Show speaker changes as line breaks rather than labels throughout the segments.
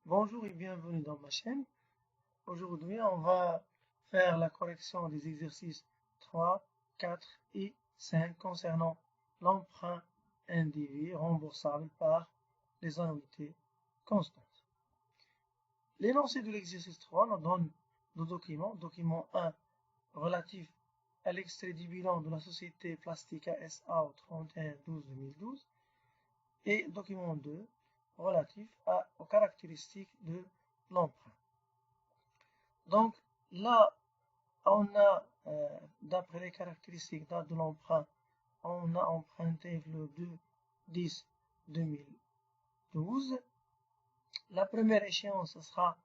Bonjour et bienvenue dans ma chaîne. Aujourd'hui, on va faire la correction des exercices 3, 4 et 5 concernant l'emprunt individu remboursable par les annuités constantes. L'énoncé de l'exercice 3 nous donne deux documents. Document 1 relatif à l'extrait du bilan de la société Plastica SA au 31/12/2012 et document 2 relatif aux caractéristiques de l'emprunt. Donc là, on a, d'après les caractéristiques de l'emprunt, on a emprunté le 2/10/2012. La première échéance, ce sera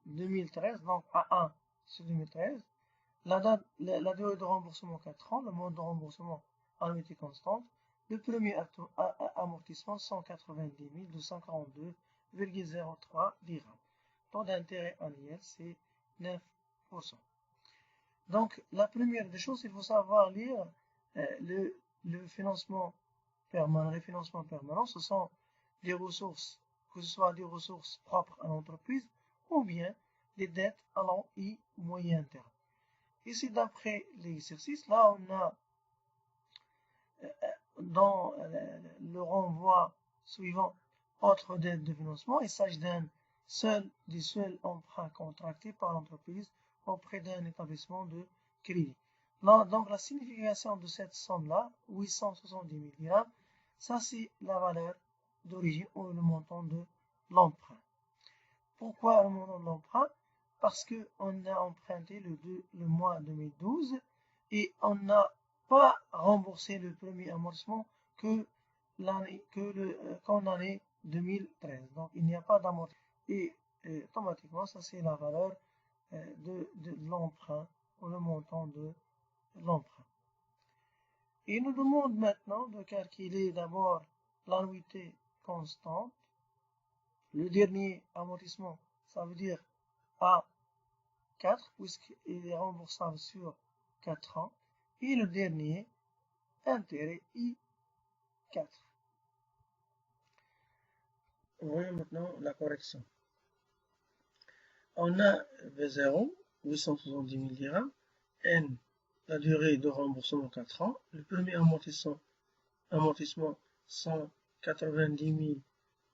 2013, donc A1, c'est 2013. La durée de remboursement 4 ans, le mode de remboursement annuité constante. Le premier amortissement 190 242,03 dirhams. Taux d'intérêt annuel c'est 9%. Donc la première des choses, il faut savoir lire le financement permanent. Les financements permanents, ce sont des ressources, que ce soit des ressources propres à l'entreprise ou bien des dettes à long et moyen terme. Ici, d'après l'exercice, là, on a dans le renvoi suivant autre dette de financement, il s'agit des seuls emprunts contractés par l'entreprise auprès d'un établissement de crédit. Là, donc, la signification de cette somme-là, 870 000 dirhams, ça c'est la valeur d'origine ou le montant de l'emprunt. Pourquoi le montant de l'emprunt? Parce qu'on a emprunté le mois 2012 et on n'a pas remboursé le premier amortissement qu'en l'année 2013. Donc il n'y a pas d'amortissement. Et automatiquement, ça c'est la valeur de l'emprunt ou le montant de l'emprunt. Il nous demande maintenant de calculer d'abord l'annuité constante. Le dernier amortissement, ça veut dire A4, puisqu'il est remboursable sur 4 ans. Et le dernier, intérêt I4. Voyons maintenant la correction. On a V0, 870 000 dirhams. N, la durée de remboursement 4 ans. Le premier amortissement 190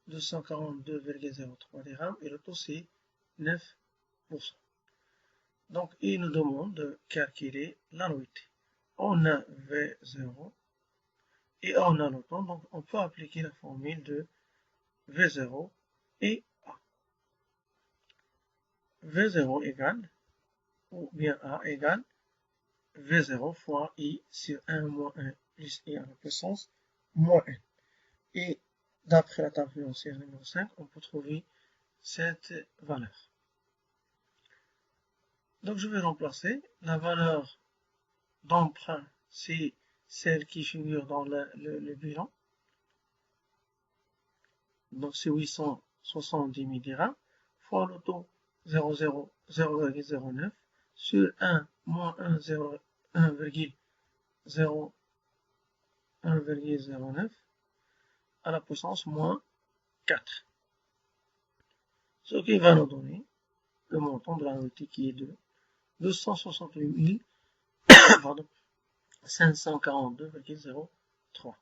242,03 dirhams. Et le taux, c'est 9%. Donc, il nous demande de calculer l'annuité. On a V0 et on a le temps. Donc, on peut appliquer la formule de V0 et A. V0 égale, ou bien A égale V0 fois I sur 1 moins 1 plus I à la puissance moins 1. Et d'après la table financière numéro 5, on peut trouver cette valeur. Donc, je vais remplacer la valeur d'emprunt, c'est celle qui figure dans le bilan. Donc, c'est 870 000 dirhams fois le taux 0,09 sur 1 moins 1,09 à la puissance moins 4. Ce qui va nous donner le montant de l'annuité qui est de 268 542,03.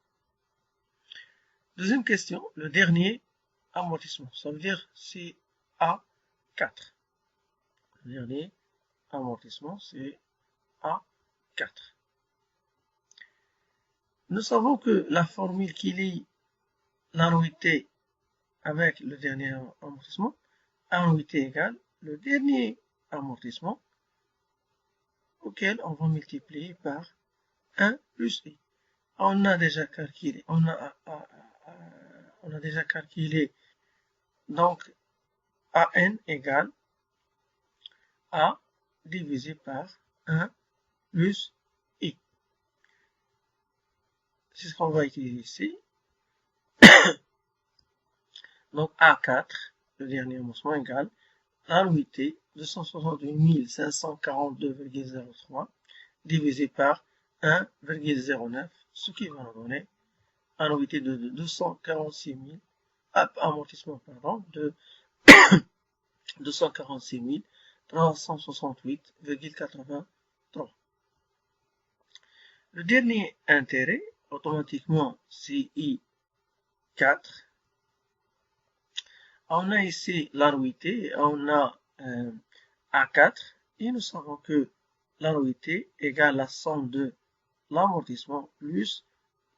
Deuxième question, le dernier amortissement. Ça veut dire c'est A4. Le dernier amortissement, c'est A4. Nous savons que la formule qui lie l'annuité avec le dernier amortissement, annuité égale le dernier amortissement auquel on va multiplier par 1 plus I. On a déjà calculé, donc AN égale A divisé par 1 plus I. C'est ce qu'on va utiliser ici. Donc A4, le dernier amortissement, égale l'annuité 268 542,03 divisé par 1,09, ce qui va nous donner annuité de 246 000, amortissement pardon, de 246 368,83. Le dernier intérêt, automatiquement, c'est I4. On a ici l'annuité, on a A4, et nous savons que l'annuité égale la somme de l'amortissement plus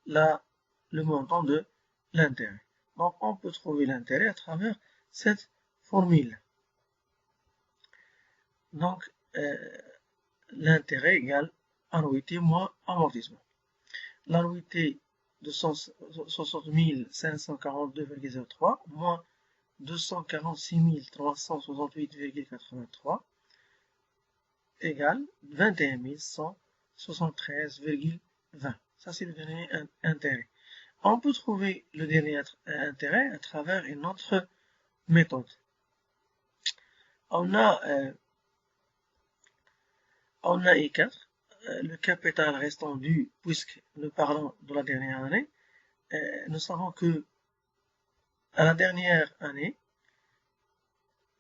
le montant de l'intérêt. Donc, on peut trouver l'intérêt à travers cette formule. Donc, l'intérêt égale annuité moins amortissement. L'annuité de 60 542,03 moins 246 368,83 égale 21 173,20. Ça, c'est le dernier intérêt. On peut trouver le dernier intérêt à travers une autre méthode. On a I4, le capital restant dû, puisque nous parlons de la dernière année. Nous savons que à la dernière année,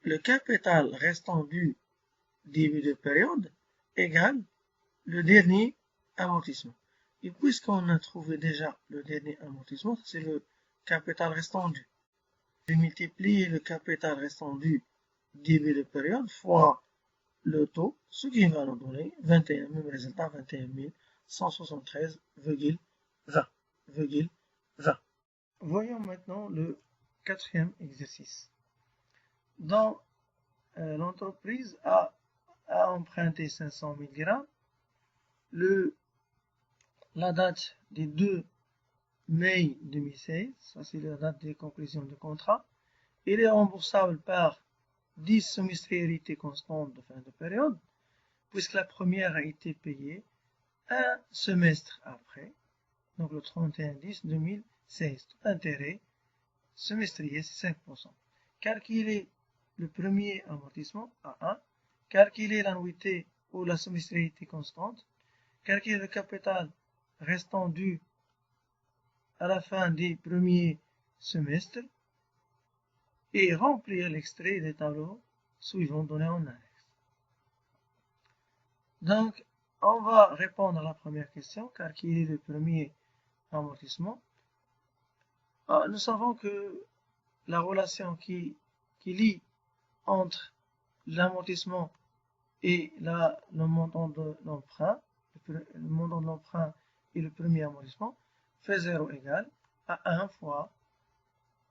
le capital restant dû début de période égale le dernier amortissement. Et puisqu'on a trouvé déjà le dernier amortissement, c'est le capital restant dû. Je vais multiplier le capital restant dû début de période fois le taux, ce qui va nous donner 21, même résultat, 21 173,20. Voyons maintenant le quatrième exercice. Dans l'entreprise a emprunté 500 000 grammes. La date du 2 mai 2016, ça c'est la date de conclusion du contrat. Il est remboursable par 10 semestrialités constantes de fin de période, puisque la première a été payée un semestre après, donc le 31/10/2016. Tout intérêt semestriel, c'est 5%. Calculer le premier amortissement à 1, calculer l'annuité ou la semestrialité constante, calculer le capital restant dû à la fin du premier semestre et remplir l'extrait des tableaux suivants donnés en annexe. Donc, on va répondre à la première question, calculer le premier amortissement. Nous savons que la relation qui lie entre l'amortissement et le montant de l'emprunt, le montant de l'emprunt et le premier amortissement, fait 0 égale à 1 fois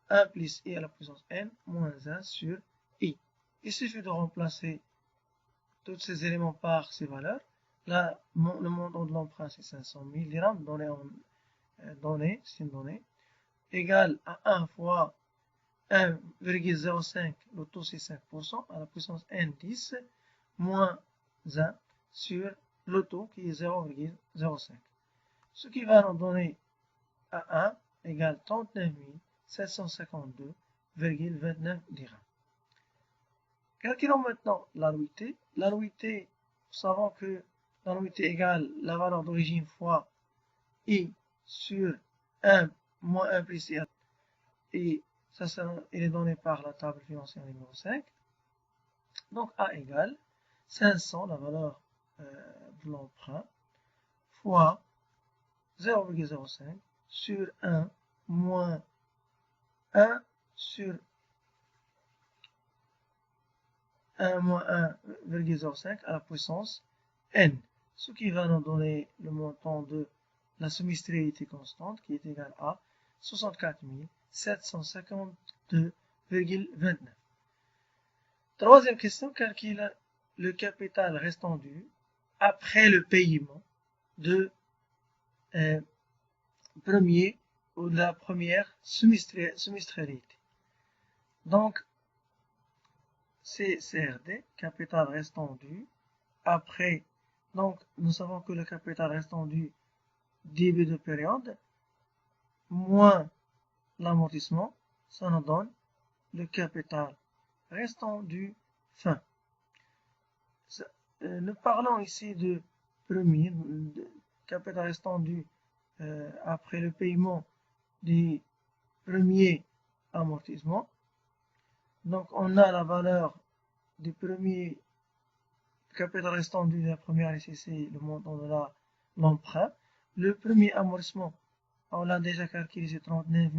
1 plus I à la puissance n moins 1 sur I. Il suffit de remplacer tous ces éléments par ces valeurs. Là, le montant de l'emprunt, c'est 500 000 dirhams, c'est une donnée, égale à 1 fois 1,05, le taux c'est 5%, à la puissance n 10, moins 1 sur le taux qui est 0,05. Ce qui va nous donner à 1 égale 39 752,29 dirhams. Calculons maintenant l'annuité. L'annuité, nous savons que l'annuité égale la valeur d'origine fois I sur 1 moins 1 plus I. Et ça, il est donné par la table financière numéro 5. Donc A égale 500, la valeur de l'emprunt, fois 0,05 sur 1 moins 1 sur 1 moins 1,05 à la puissance n, ce qui va nous donner le montant de la semestrialité constante qui est égal à 64 752,29. Troisième question, calcule le capital restant dû après le paiement de premier ou de la première semestrialité. Donc, c'est CRD, capital restant dû, après, donc nous savons que le capital restant dû début de période, moins l'amortissement, ça nous donne le capital restant dû fin. Nous parlons ici de premier, capital restant dû après le paiement du premier amortissement. Donc on a la valeur du premier capital restant dû de la première année, c'est le montant de l'emprunt. Le premier amortissement, on l'a déjà calculé, c'est 39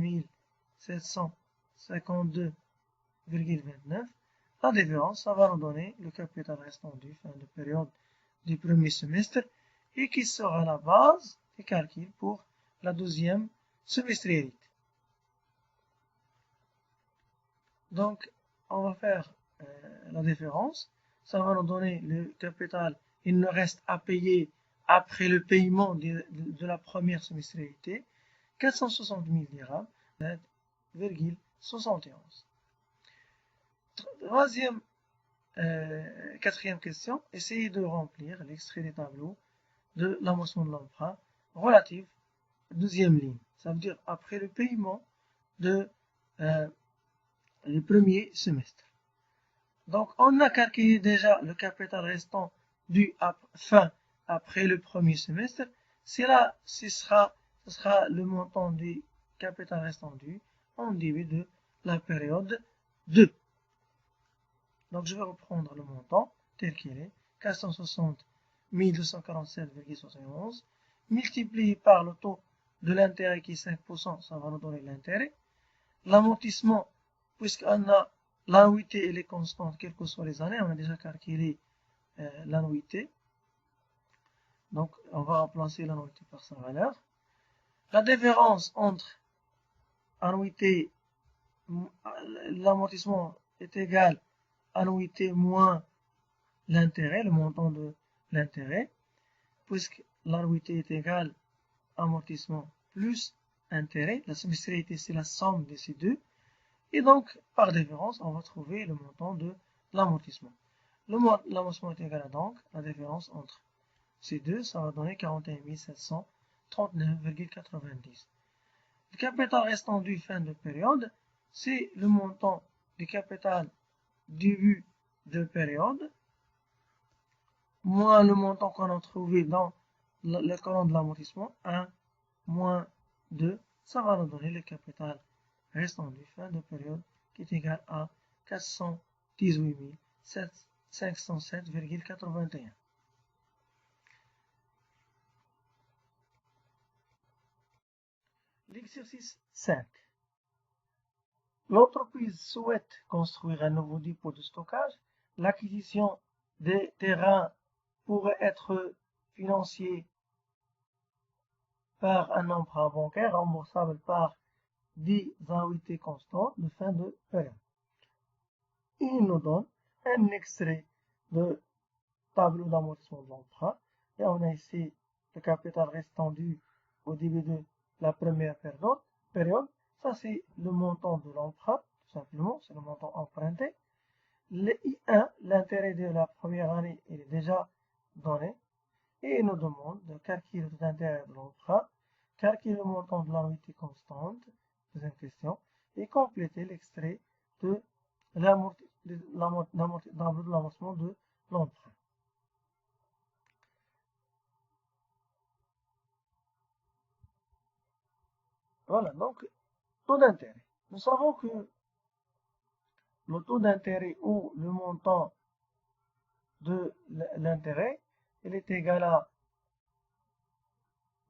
752,29. La différence, ça va nous donner le capital restant dû fin de période du premier semestre et qui sera la base des calculs pour la deuxième semestrialité. Donc, on va faire la différence. Ça va nous donner le capital. Il nous reste à payer après le paiement de la première semestrialité 460 000 dirhams, 7,71. Quatrième question, essayez de remplir l'extrait des tableaux de l'amortissement de l'emprunt relatif deuxième ligne. Ça veut dire après le paiement de le premier semestre. Donc, on a calculé déjà le capital restant dû après le premier semestre. Ce sera le montant du capital restant dû en début de la période 2. Donc, je vais reprendre le montant tel qu'il est, 460 247,71, multiplié par le taux de l'intérêt qui est 5%, ça va nous donner l'intérêt. L'amortissement, puisqu'on a l'annuité, elle est constante, quelles que soient les années, on a déjà calculé l'annuité. Donc, on va remplacer l'annuité par sa valeur. La différence entre annuité, l'amortissement est égal à annuité moins l'intérêt, le montant de l'intérêt, puisque l'annuité est égale à amortissement plus intérêt. La semestrialité, c'est la somme de ces deux. Et donc, par différence, on va trouver le montant de l'amortissement. L'amortissement est égal à donc la différence entre ces deux, ça va donner 41 739,90. Le capital restant dû fin de période, c'est le montant du capital début de période, moins le montant qu'on a trouvé dans le colonne de l'amortissement, 1 moins 2, ça va nous donner le capital restant dû fin de période qui est égal à 418 507,81. L'exercice 5. L'entreprise souhaite construire un nouveau dépôt de stockage. L'acquisition des terrains pourrait être financée par un emprunt bancaire remboursable par des annuités constantes de fin de période. Il nous donne un extrait de tableau d'amortissement de l'emprunt. Et on a ici le capital restant dû au début de la première période. Ça, c'est le montant de l'emprunt, tout simplement, c'est le montant emprunté. Le I1, l'intérêt de la première année, il est déjà donné. Et il nous demande de calculer le taux d'intérêt de l'emprunt, calculer le montant de l'annuité constante, deuxième question, et compléter l'extrait de l'amortissement de l'emprunt. Voilà, donc, taux d'intérêt. Nous savons que le taux d'intérêt ou le montant de l'intérêt, il est égal à,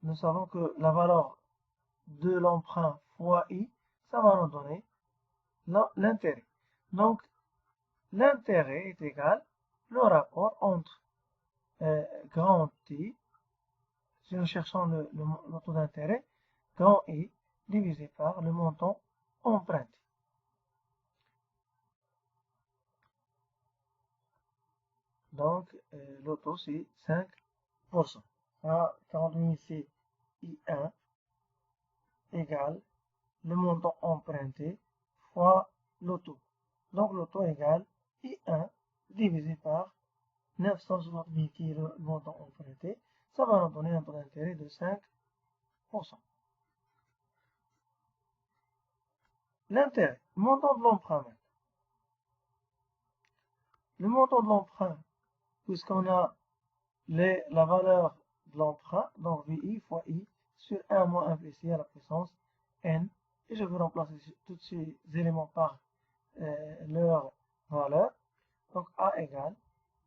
nous savons que la valeur de l'emprunt fois I, ça va nous donner l'intérêt. Donc, l'intérêt est égal le rapport entre grand T, si nous cherchons le taux d'intérêt, grand I divisé par le montant emprunté. Donc, le taux, c'est 5%. 40 000, c'est I1 égale le montant emprunté fois le taux. Donc, le taux égale I1 divisé par 960 000 qui est le montant emprunté. Ça va nous donner un taux d'intérêt de 5%. L'intérêt, le montant de l'emprunt. Le montant de l'emprunt, puisqu'on a la valeur de l'emprunt, donc VI fois I sur 1 moins 1 plus I à la puissance N. Et je vais remplacer tous ces éléments par leur valeur. Donc A égale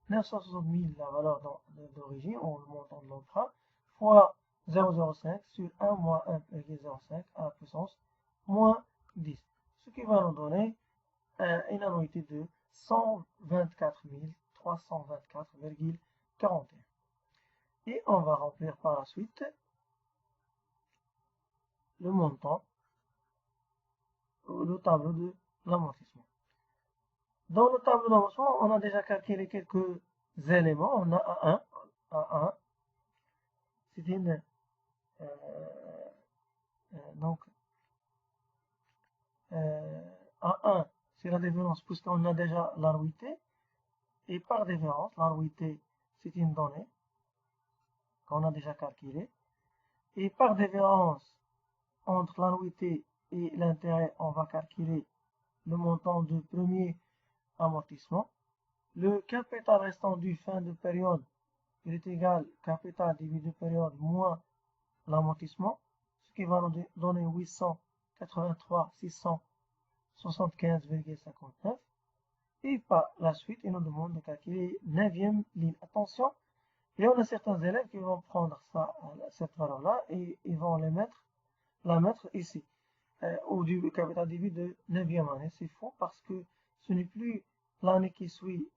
960 000, la valeur d'origine, ou le montant de l'emprunt, fois 0,05 sur 1 moins 1,05 à la puissance moins 10. Ce qui va nous donner une annuité de 124 324,41. Et on va remplir par la suite le montant, le tableau de l'amortissement. Dans le tableau d'amortissement, on a déjà calculé quelques éléments. On a A1, c'est une donc A1, c'est la différence puisqu'on a déjà l'annuité, et par différence, l'annuité c'est une donnée qu'on a déjà calculée, et par différence entre l'annuité et l'intérêt, on va calculer le montant du premier amortissement. Le capital restant du fin de période, il est égal capital divisé période moins l'amortissement, ce qui va nous donner 883 675,59. Et par la suite, il nous demande de calculer 9e ligne. Attention, il y en a certains élèves qui vont prendre cette valeur-là et ils vont la mettre ici, au capital début de 9e année. C'est faux parce que ce n'est plus l'année qui suit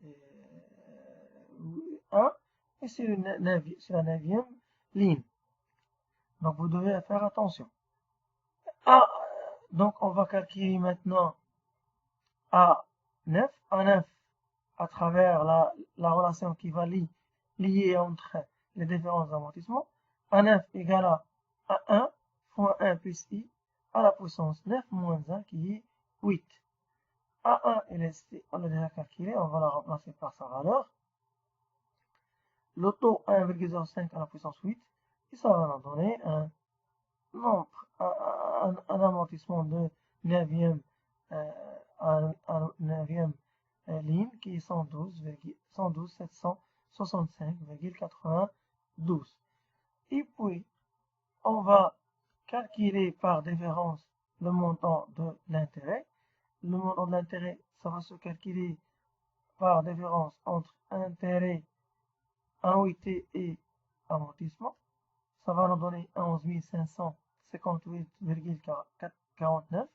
1, et c'est la 9e ligne. Donc vous devez faire attention. Donc on va calculer maintenant A9. A9 à travers la relation qui va lier entre les différents amortissements. A9 égale à A1 fois 1 plus I à la puissance 9 moins 1 qui est 8. A1, on l'a déjà calculé, on va la remplacer par sa valeur. Le taux 1,05 à la puissance 8, et ça va nous donner un amortissement de 9e ligne qui est 112 765,92. Et puis, on va calculer par différence le montant de l'intérêt. Le montant de l'intérêt, ça va se calculer par différence entre intérêt, annuité et amortissement. Ça va nous donner 11 558,49.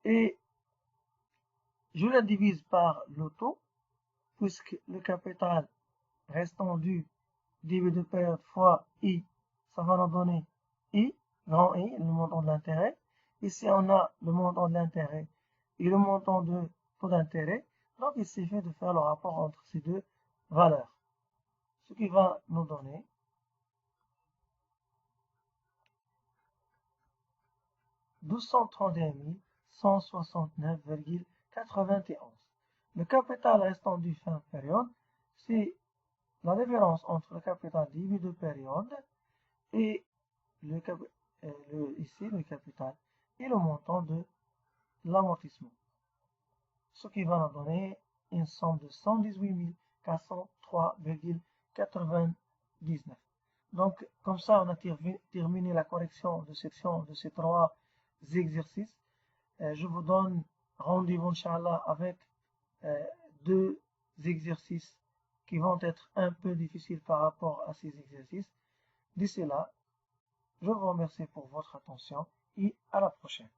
Et je la divise par le taux, puisque le capital restant dû début de période fois I, ça va nous donner I, grand I, le montant de l'intérêt. Ici, on a le montant de l'intérêt et le montant de taux d'intérêt. Donc, il suffit de faire le rapport entre ces deux valeurs. Ce qui va nous donner 231 169,91. Le capital restant du fin de période, c'est la différence entre le capital début de période et ici le capital et le montant de l'amortissement. Ce qui va nous donner une somme de 118 403,99. Donc, comme ça, on a terminé la correction de section de ces trois exercices. Je vous donne rendez-vous, Inch'Allah, avec deux exercices qui vont être un peu difficiles par rapport à ces exercices. D'ici là, je vous remercie pour votre attention et à la prochaine.